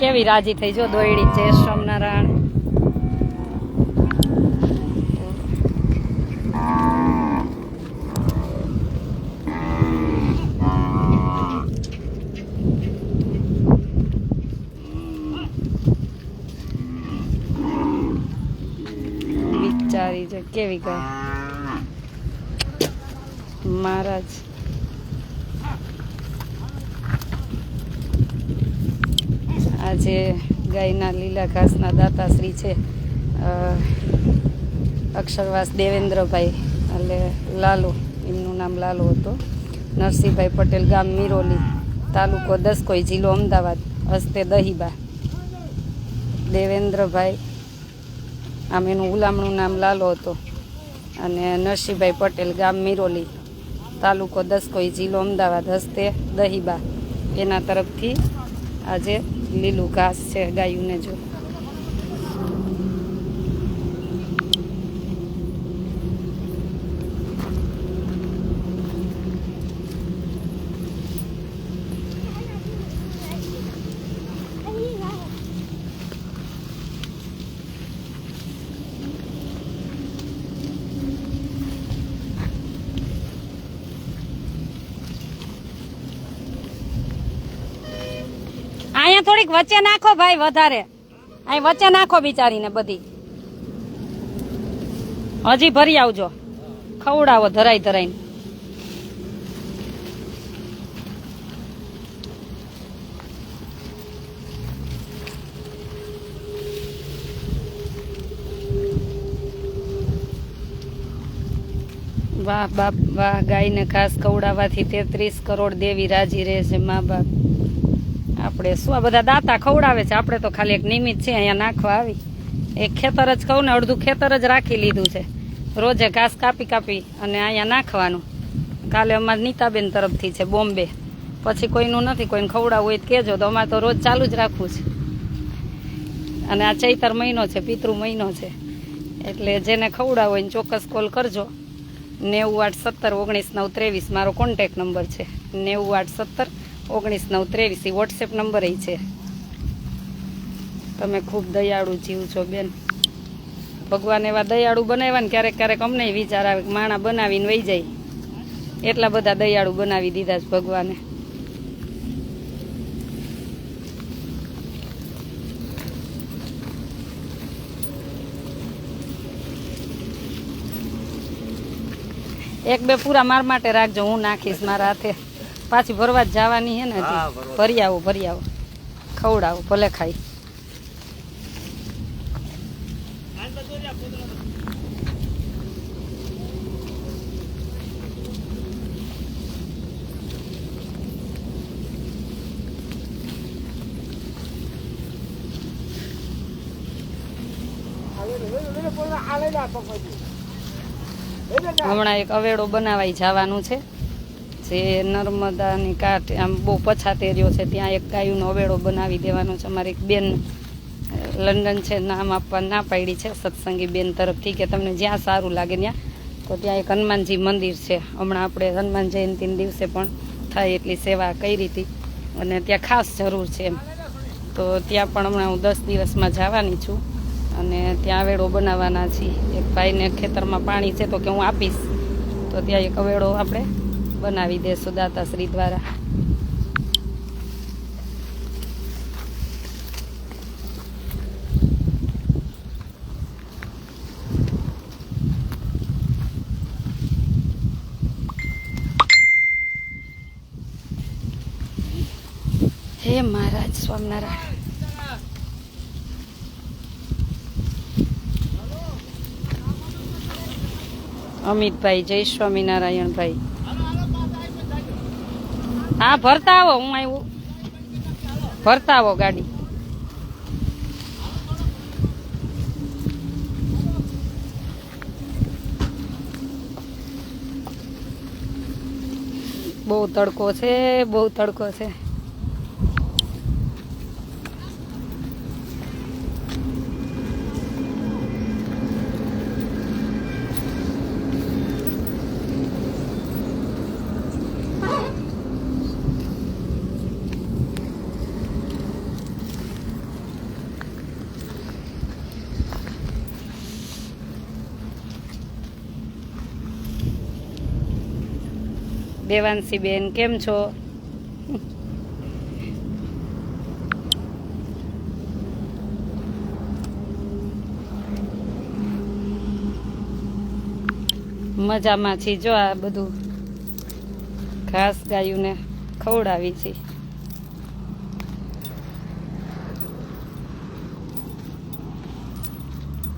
કેવી રાજી થઈ જો દોયડી જય સ્વામિનારાયણ. બિચારી જો કેવી ગઈ મહારાજ. આજે ગાયના લીલા ઘાસના દાતાશ્રી છે અક્ષરવાસ દેવેન્દ્રભાઈ એટલે લાલુ, એમનું નામ લાલુ હતું. નરસિંહભાઈ પટેલ, ગામ મિરોલી, તાલુકો દસકોઈ, જિલ્લો અમદાવાદ, હસ્તે દહીબા. દેવેન્દ્રભાઈ આમ એનું ગુલામનું નામ લાલો હતું અને નરસિંહભાઈ પટેલ, ગામ મિરોલી, તાલુકો દસકોઈ, જિલ્લો અમદાવાદ, હસ્તે દહીબા. એના તરફથી આજે લીલું ઘાસ છે ગાયુંને. જો અહીંયા થોડીક વચ્ચે નાખો ભાઈ, વધારે અહીં વચ્ચે નાખો બિચારીને બધી. હજી ભરી આવજો, ખવડાવો ધરાઈ ધરાઈને. વાહ બાપ વાહ, ગાયને ઘાસ ખવડાવવાથી 33 કરોડ દેવી રાજી રહે છે. મા બાપ આપણે શું આ બધા દાતા ખવડાવે છે, આપણે તો ખાલી એક નિમિત્ત છે અહીંયા નાખવા આવી. એક ખેતર જ કહું ને, અડધું ખેતર જ રાખી લીધું છે. રોજે ઘાસ કાપી કાપી અને અહીંયા નાખવાનું. કાલે અમારે નીતાબેન તરફથી છે બોમ્બે, પછી કોઈનું નથી. કોઈને ખવડાવવું હોય તો કહેજો, તો અમારે તો રોજ ચાલુ જ રાખવું છે. અને આ ચૈતર મહિનો છે, પિતૃ મહિનો છે, એટલે જેને ખવડાવવું હોય ને ચોક્કસ કોલ કરજો. 98171993 મારો કોન્ટેક નંબર છે. 98171993 એ વોટ્સએપ નંબર છે. તમે ખૂબ દયાળુ જીવ છો બેન. ભગવાન એવા દયાળુ બનાવ્યા ને, ક્યારેક ક્યારેક અમને વિચાર આવે કે માણા બનાવીને વહી જાય. એટલા બધા દયાળુ બનાવી દીધા છે ભગવાને. એક બે પૂરા માર માટે રાખજો, હું નાખીશ મારા હાથે. પાછી ભરવા જ જવાની છે ને, ભરી આવો ખવડાવો, ભલે ખાઈ. હમણાં એક અવેડો બનાવાઈ જવાનું છે, જે નર્મદાની કાંઠે આમ બહુ પછાત એરિયો છે, ત્યાં એક ગાયુંનો અવેડો બનાવી દેવાનો છે. અમારી એક બેન લંડન છે, નામ આપવા ના પાડી છે સત્સંગી બેન તરફથી કે તમને જ્યાં સારું લાગે ત્યાં. તો ત્યાં એક હનુમાનજી મંદિર છે, હમણાં આપણે હનુમાન જયંતિના દિવસે પણ થાય એટલી સેવા કરી હતી અને ત્યાં ખાસ જરૂર છે એમ. તો ત્યાં પણ હમણાં હું 10 દિવસમાં જવાની છું અને ત્યાં અવેડો બનાવવાના છીએ. એક ભાઈને ખેતરમાં પાણી છે તો કે હું આપીશ, તો ત્યાં એક અવેડો આપણે બનાવી દેશું દાતાશ્રી દ્વારા. હે મહારાજ સ્વામિનારાયણ. અમિતભાઈ જય સ્વામિનારાયણ ભાઈ. હા ભરતા આવો, હું આવ્યું ભરતા આવો ગાડી. બહુ તડકો છે, બહુ તડકો છે. દેવાંશી બેન કેમ છો? મજામાં છી. જો આ બધું ઘાસ ગાયુંને ખવડાવી છે.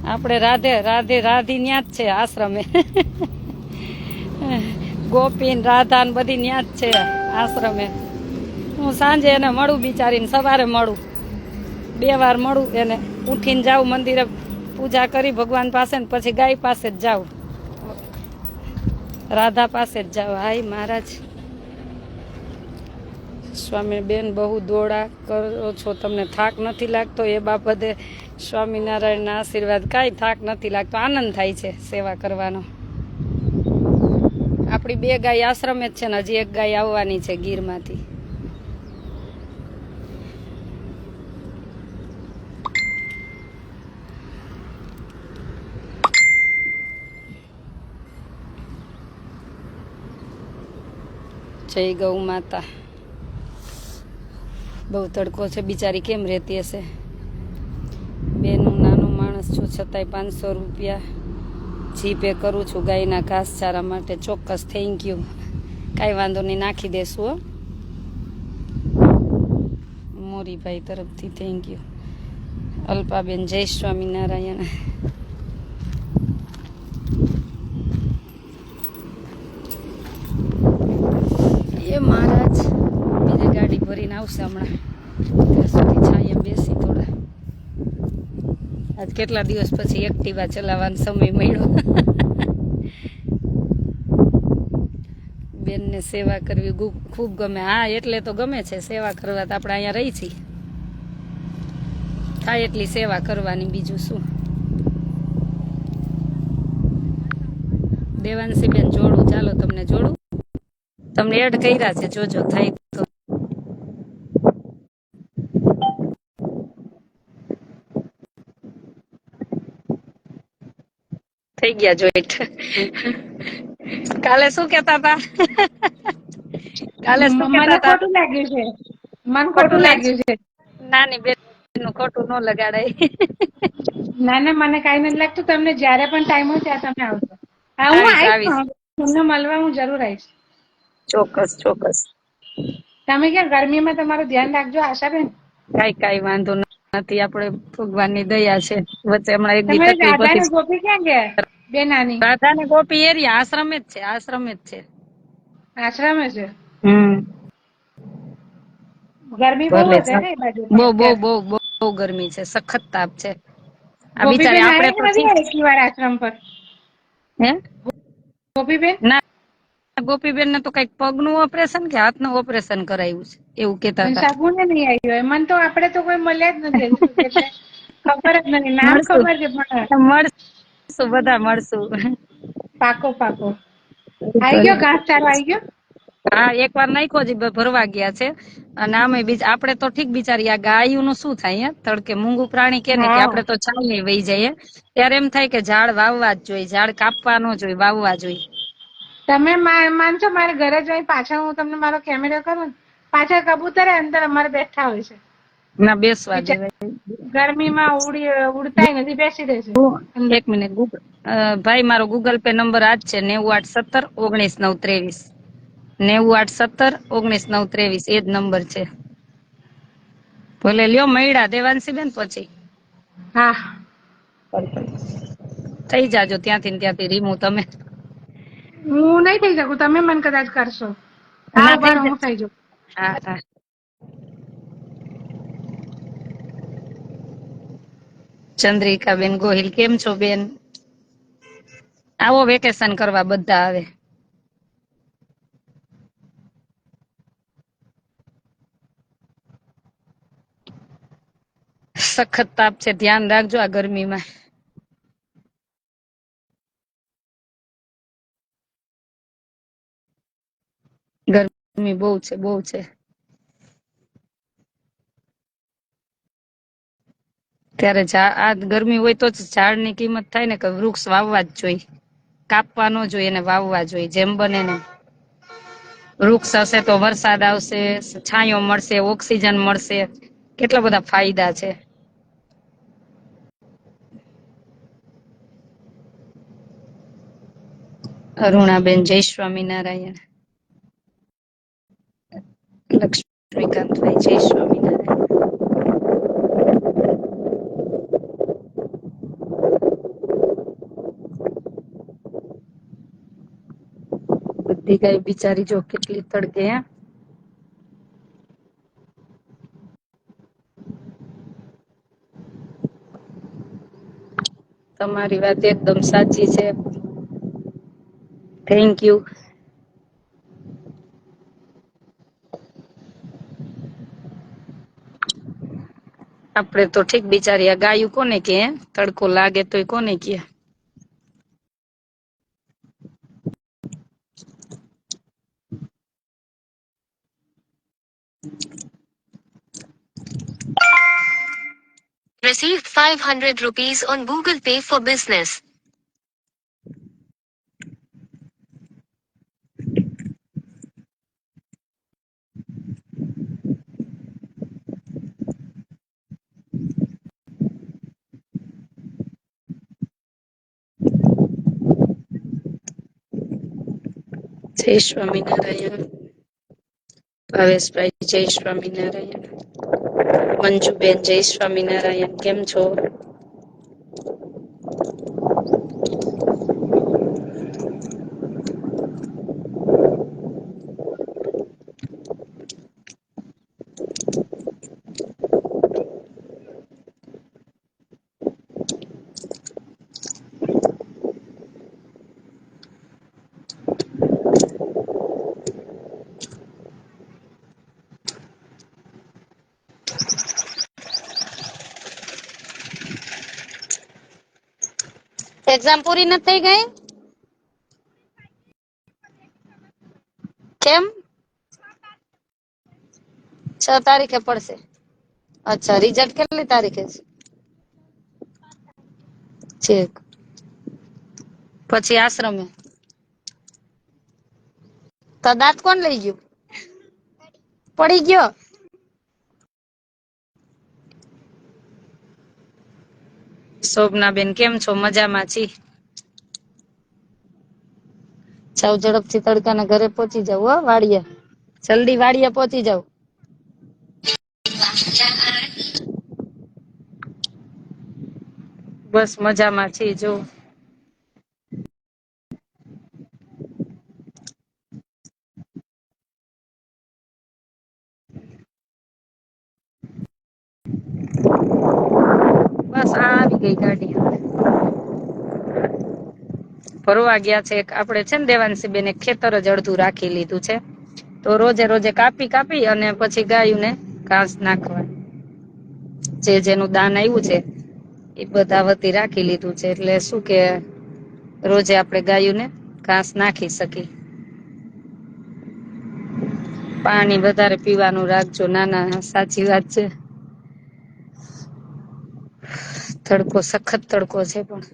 આપણે રાધે રાધે રાધી ન્યા જ છે આશ્રમે. ગોપીન રાધા ને બધી ન્યા જ છે આશ્રમે. હું સાંજે એને મળું, બિચારીને સવારે મળું, 2 વાર મળું એને. ઉઠીને જાઉં મંદિરે, પૂજા કરી ભગવાન પાસે, ને પછી ગાય પાસે જ જાઉં, રાધા પાસે જ જાઉં. હાય મહારાજ. સ્વામી બેન બહુ દોડા કરો છો, તમને થાક નથી લાગતો? એ બાબતે સ્વામિનારાયણના આશીર્વાદ. કાંઈ થાક નથી લાગતો, આનંદ થાય છે સેવા કરવાનો. આપણી 2 ગાય આશ્રમે જ છે ને હજી 1 ગાય આવવાની છે ગીરમાંથી. જય ગૌ માતા. બહુ તડકો છે, બિચારી કેમ રહેતી હશે. બેન હું નાનો માણસ છું, છતાંય 500 રૂપિયા જીપે કરું છું ગાયના ઘાસચારા માટે. ચોક્કસ, થેન્ક યુ. કાંઈ વાંધો નહીં, નાખી દેશું હો. મોરીભાઈ તરફથી થેન્ક યુ. અલ્પાબેન જય સ્વામિનારાયણ. એ મહારાજ બીજે ગાડી ભરીને આવશે હમણાં, ત્યાં સુધી છાંયે બેસી થોડા. આજ કેટલા દિવસ પછી એક્ટિવા ચલાવવાનો સમય મળ્યો. બેનને સેવા કરવી ખૂબ ગમે. હા, એટલે તો ગમે છે સેવા કરવા. તો આપણે અહીંયા રહી છીએ, થાય એટલી સેવા કરવાની, બીજું શું. દેવાંશી બેન જોડું, ચાલો તમને જોડું. તમને એડ કર્યા છે, જોજો થાય તો. થઈ ગયા જોઈન્ટ. કાલે શું કેતા હતા? કાલે શું કેતા હતા? ખોટું લાગ્યું છે, મને ખોટું લાગ્યું છે. નાની બેન નું ખોટું ન લગાડાય. ના ના, મને કઈ નથી લાગતું. તમને જયારે પણ ટાઈમ હોય ત્યાં તમે આવજો. હા, હું આવીશ. તમને મળવા હું જરૂર આવીશ. ચોક્કસ ચોક્કસ. તમે ક્યાં ગરમીમાં તમારું ધ્યાન રાખજો આશાબેન. કઈ વાંધો નથી, આપણે ભગવાનની દયા છે. વચ્ચે હમણાં એક દી તમારી તકલીફ રાધા ને હતી. ગોપી ક્યાં ગયા? બે નાની રાધા ને ગોપી એરિયા આશ્રમે જ છે, આશ્રમે જ છે. આશ્રમે છે. ગરમી બહુ ભલે, હશે ને એ બાજુ બહુ બહુ અત્યારે. બહુ બહુ ગરમી છે, સખત તાપ છે. આ બિચારી ગોપીબેન આપણે આયા તો કે નથી ઠીક. આયા એટલી વાર આશ્રમ પર? હે ગોપીબેન ના, ગોપીબેન ને તો કઈક પગનું ઓપરેશન કે હાથનું ઓપરેશન કરાયું છે એવું કેતા હતા. સાબુને નહીં આવ્યો. મને તો આપણે તો કોઈ મળ્યા જ નથી હજુ સુધી, એટલે ખબર જ નથી. નામ મળશું ખબર છે પણ. મળશું, બધા મળશું. પાકો પાકો. આવી ગયો ઘાસચારો, આવી ગયો. હા, 1 વાર નાખ્યો જ ભરવા ગયા છે. અને આમે આપણે તો ઠીક, બિચારી આ ગાયું નું શું થાય? તડકે મૂંગું પ્રાણી કે ને કે હા, આપણે તો ચાલી વહી જઈએ. ત્યારે એમ થાય કે ઝાડ વાવવા જ જોઈએ, ઝાડ કાપવા ન જોઈએ, વાવવા જોઈએ. તમે માનશો, મારે ઘરે જઈ પાછળ હું તમને મારો કેમેરો કરું ને, પાછળ કબૂતર અંદર અમારે બેઠા હોય છે. ના, બેસવા દેવાય. ગરમીમાં ઉડતાય નથી, બેસી રહેશે અંદર. 1 મિનિટ. ભાઈ, મારો ગૂગલ પે નંબર આ જ છે, 9817 19 923. 9817 19 923, એ જ નંબર છે. ભલે લ્યો, મળ્યા દેવાંશી બેન. પછી હા, થઈ જાજો ત્યાંથી ત્યાંથી રીમું તમે. હું નહીં થઈ શકું, તમે મને કદાચ કરશો. હા, ના, થઈ બરાબર, હું જશે. થઈ જાઉં. હા હા. ચંદ્રિકા બેન ગોહિલ કેમ છો બેન? આવો વેકેશન કરવા, બધા આવે. સખત તાપ છે, ધ્યાન રાખજો આ ગરમીમાં. ગરમી બહુ છે, બહુ છે. ત્યારે આ ગરમી હોય તો જ ઝાડની કિંમત થાય ને, કે વૃક્ષ વાવવા જ જોઈએ, કાપવા ન જોઈએ, એને વાવવા જોઈએ જેમ બને ને. વૃક્ષ હશે તો વરસાદ આવશે, છાંયો મળશે, ઓક્સિજન મળશે, કેટલા બધા ફાયદા છે. અરુણાબેન જય સ્વામિનારાયણ. લક્ષ્મીકાંતભાઈ જય સ્વામિનારાયણ. બધી ગાય બિચારી જો કેટલી તડકે હે. તમારી વાત એકદમ સાચી છે. Thank you. આપડે તો ઠીક બિચારી આ ગાયું કોને કે તડકો લાગે તોય કોને કે. Received 500 rupees on Google Pay for business. જય સ્વામિનારાયણ. ભાવેશભાઈ જય સ્વામિનારાયણ. મંજુબેન જય સ્વામિનારાયણ. કેમ છો? એક્ઝામ પૂરી નથી થઈ ગઈ? કેમ? 6 તારીખે પડશે. અચ્છા, રિઝલ્ટ કેટલી તારીખે છે? ઠીક. પછી આશ્રમે તો દાંત કોણ લઈ ગયું? પડી ગયો? શોભનાબેન કેમ છો? મજામાં છી. જાવ ઝડપથી તડકાના ઘરે પહોંચી જાવ હો. વાડિયા જલ્દી વાડિયા પહોંચી જાવ. બસ મજામાં છી જો. બસ આ આવી ગઈ ગાડી. ભરવા ગયા છે. આપણે છે ને દેવાંશી બેન ખેતર જ અડધું રાખી લીધું છે. તો રોજે રોજે કાપી અને પછી ગાયોને ઘાસ નાખવા. જે જેનું દાન આવ્યું છે એ બધા વતી રાખી લીધું છે. એટલે શું કે રોજે આપણે ગાયોને ઘાસ નાખી શકીએ. પાણી વધારે પીવાનું રાખજો. ના સાચી વાત છે. તડકો સખત તડકો છે પણ.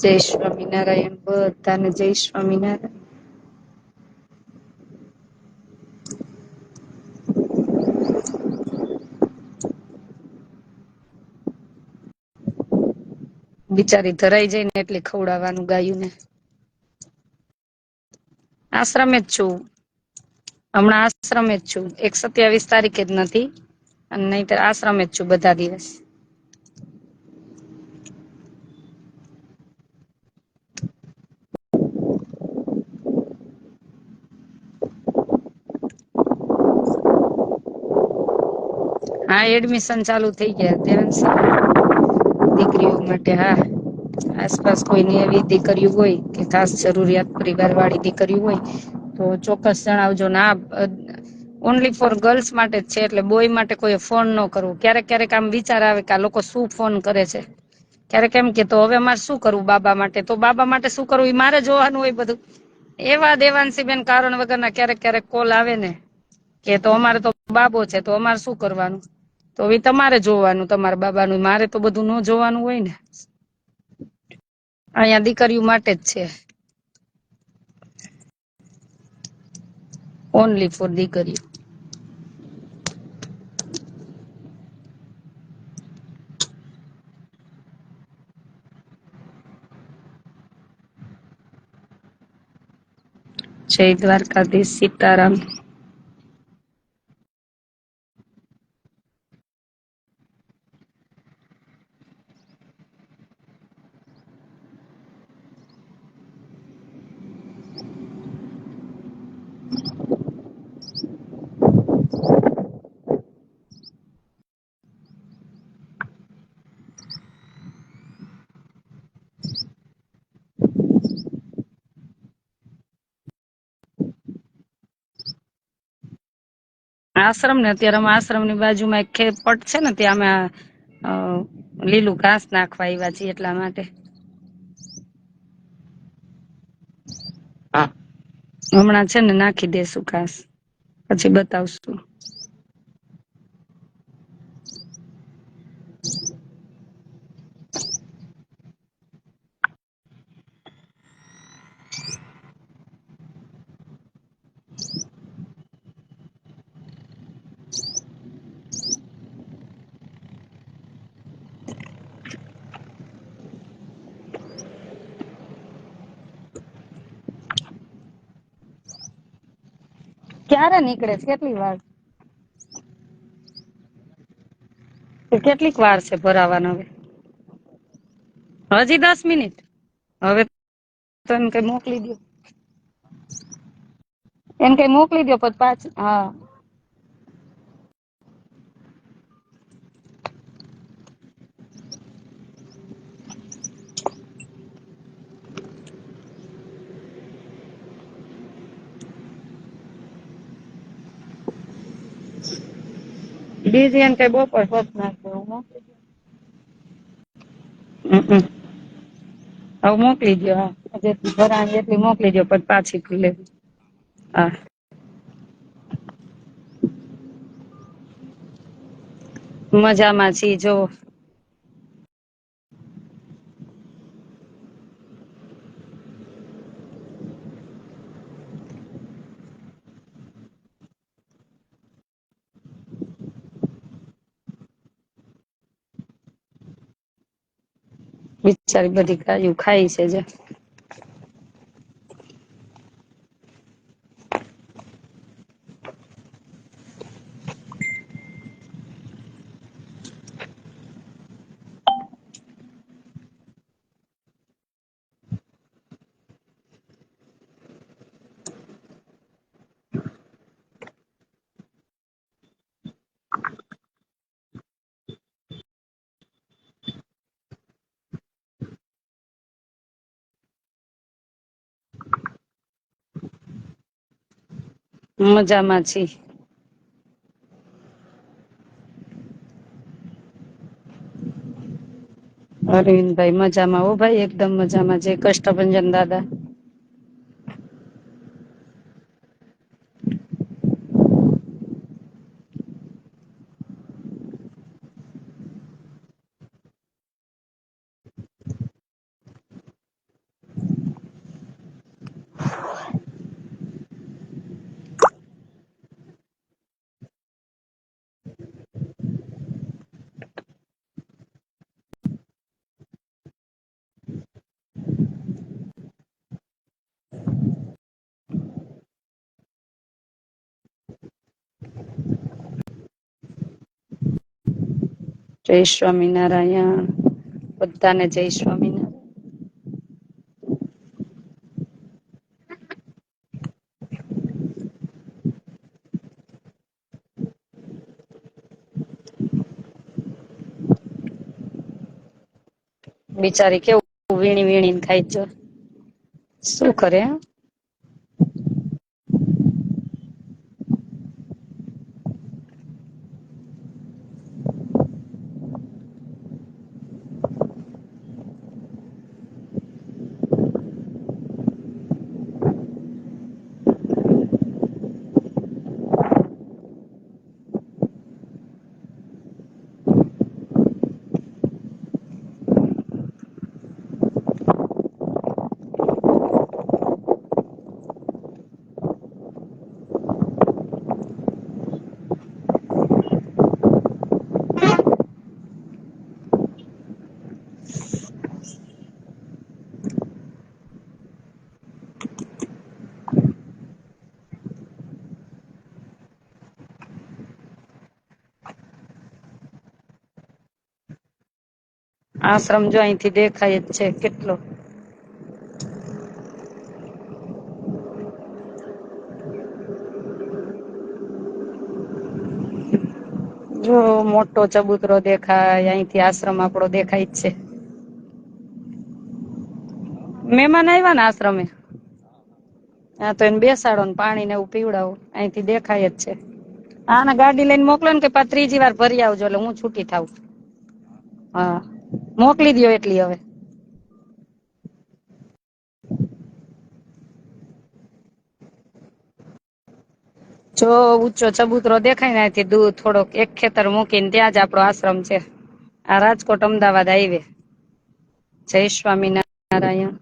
જય સ્વામિનારાયણ. બધાને જય સ્વામિનારાયણ. બિચારી ધરાઈ જાય ને એટલે ખવડાવવાનું ગાયું ને. આશ્રમે જ છું હમણાં. આશ્રમે જ છું. 27 તારીખે જ નથી અને નહીંતર આશ્રમે જ છું બધા દિવસ. હા, એડમિશન ચાલુ થઈ ગયા ત્યાં દીકરીઓ માટે. હા, આસપાસ કોઈની એવી દીકરીઓ હોય કે ખાસ જરૂરિયાત પરિવાર વાળી દીકરીઓ હોય તો ચોક્કસ જણાવજો. ના, ઓનલી ફોર ગર્લ્સ માટે જ છે. એટલે બોય માટે કોઈ ફોન ન કરવો. ક્યારેક ક્યારેક આમ વિચાર આવે કે આ લોકો શું ફોન કરે છે, ક્યારેક એમ કે તો હવે મારે શું કરવું બાબા માટે, તો બાબા માટે શું કરવું એ મારે જોવાનું હોય બધું. એવા દેવાંશીબેન કારણ વગરના ક્યારેક ક્યારેક કોલ આવે ને કે તો અમારે તો બાબો છે તો અમારે શું કરવાનું, તો એ તમારે જોવાનું તમારા બાબાનું, મારે તો બધું ન જોવાનું હોય ને. અહીંયા દીકરીઓ માટે જ છે, ઓનલી ફોર દીકરીઓ. જય દ્વારકાધીશ, સીતારામ. આશ્રમ ને અત્યારે અમે આશ્રમ ની બાજુમાં એક પટ છે ને ત્યાં અમે લીલું ઘાસ નાખવા આવ્યા છીએ એટલા માટે. હમણાં છે ને નાખી દેશું ઘાસ, પછી બતાવશું. ક્યારે નીકળે છે, કેટલી વાર, કેટલીક વાર છે ભરાવાના? હવે હજી 10 મિનિટ. હવે તો એમ કઈ મોકલી દો, એમ કઈ મોકલી દો પછી પાછું. હા, બીજી એમ કઈ બપોર પત નાખે એવું મોકલી દો. હવે મોકલી દો. હા, જેટલી ભરાણી એટલી મોકલી દો પછી પાછી લે. હા, મજામાં છીએ જો. બિચારી બધી ગાયું ખાઈ છે જે. મજામાં છીએ. અરવિંદભાઈ મજામાં, હો ભાઈ એકદમ મજામાં. જય કષ્ટભંજન દાદા. જય સ્વામિનારાયણ. બધાને જય સ્વામિનારાયણ. બિચારી કેવું વીણી વીણીને ખાય છે, શું કરે? આશ્રમ જો અહીંથી દેખાય જ છે કેટલો. જો મોટો ચબૂતરો દેખાય, અહીંથી આશ્રમ આપણો દેખાય જ છે. મહેમાન આવ્યા ને આશ્રમે, હા તો એને બેસાડો ને પાણી ને એવું પીવડાવો, અહીંથી દેખાય જ છે. આને ગાડી લઈને મોકલો ને કે પા ત્રીજી વાર ભરી આવજો એટલે હું છૂટી થાવ. હા મોકલી દો એટલી હવે. જો ઊંચો ચબૂતરો દેખાય ને અહીંથી દૂર થોડોક એક ખેતર મૂકીને ત્યાં જ આપણો આશ્રમ છે. આ રાજકોટ અમદાવાદ હાઈવે. જય સ્વામિનારાયણ.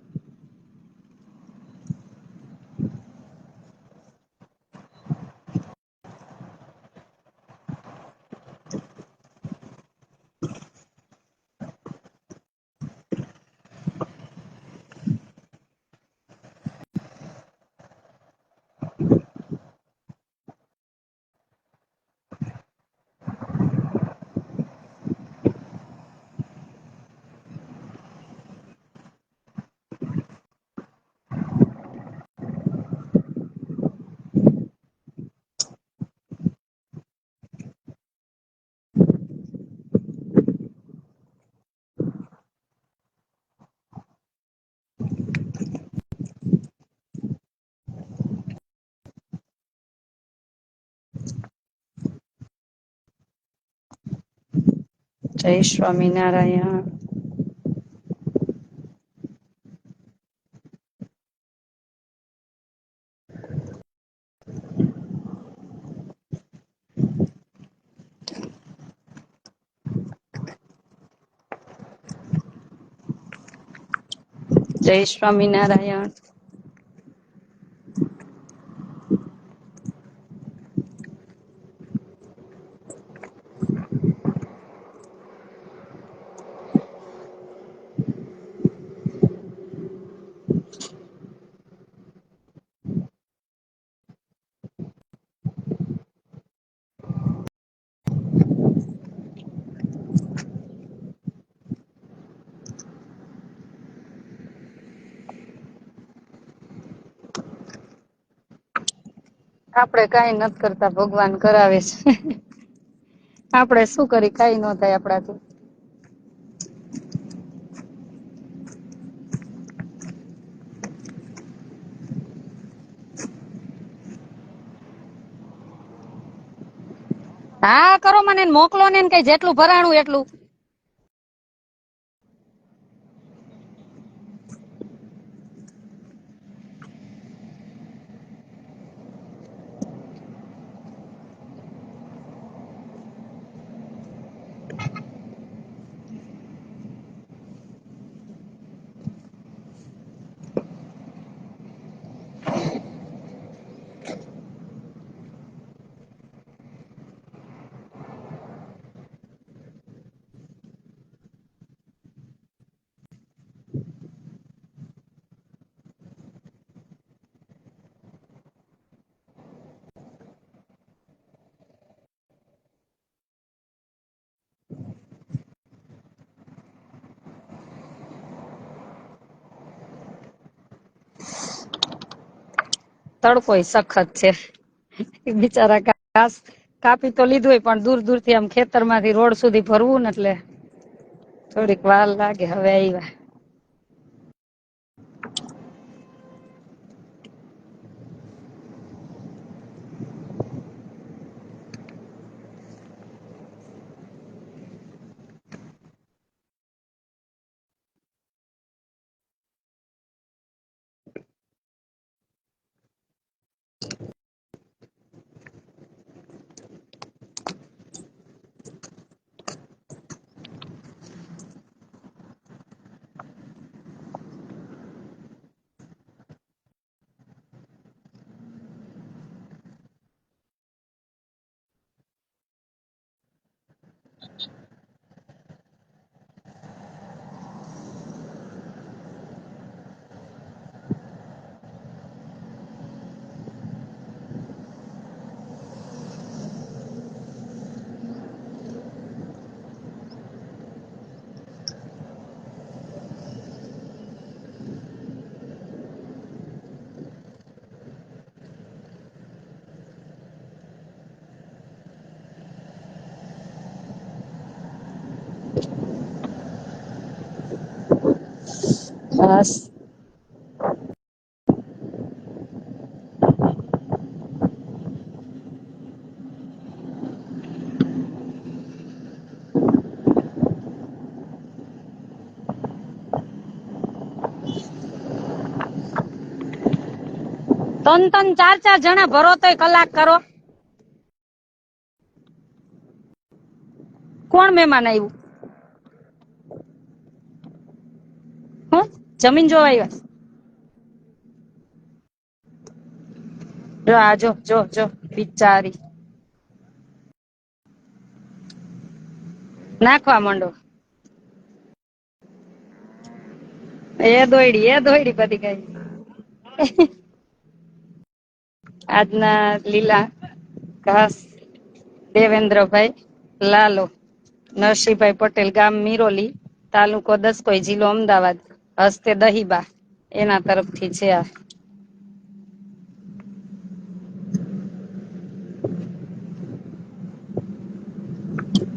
જય સ્વામિનારાયણ. જય સ્વામિનારાયણ. આપણે કઈ નથી કરતા, ભગવાન કરાવે છે. આપણે શું કરી, કઈ ન થાય આપણાથી. હા કરો, મને મોકલો ને કઈ જેટલું ભરાણું એટલું. તડકોય સખત છે. બિચારા ઘાસ કાપી તો લીધું હોય, પણ દૂર દૂર થી આમ ખેતર માંથી રોડ સુધી ભરવું ને એટલે થોડીક વાર લાગે. હવે આવ્યા. બસ ત્રણ ચાર જણા ભરો તોય કલાક કરો. કોણ મહેમાન આવ્યું? હું જમીન જોવા આવ્યા? જો આ જો બિચારી નાખવા માંડો. એ દોયડી બધી ગઈ. આજના લીલા ઘાસ દેવેન્દ્રભાઈ લાલો, નરસિંહભાઈ પટેલ, ગામ મિરોલી, તાલુકો દસકોઈ, જિલ્લો અમદાવાદ, હસ્તે દહીબા, એના તરફથી છે આ.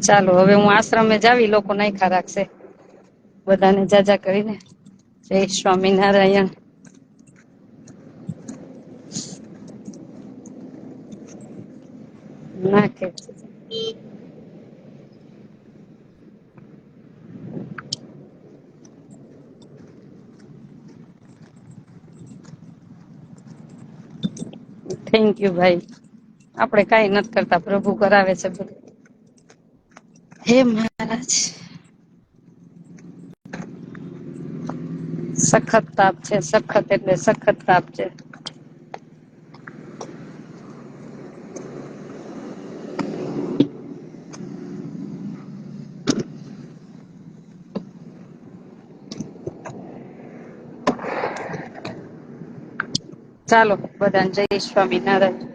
ચાલો હવે હું આશ્રમે જાવી, લોકો નાખ્યા રાખશે. બધાને જાજા કરીને જય સ્વામિનારાયણ. નાખે થેન્ક યુ ભાઈ. આપણે કઈ નથી કરતા, પ્રભુ કરાવે છે બધું. હે મહારાજ. સખત તાપ છે, સખત એટલે સખત તાપ છે. ચાલો બધાને જય સ્વામિનારાયણ.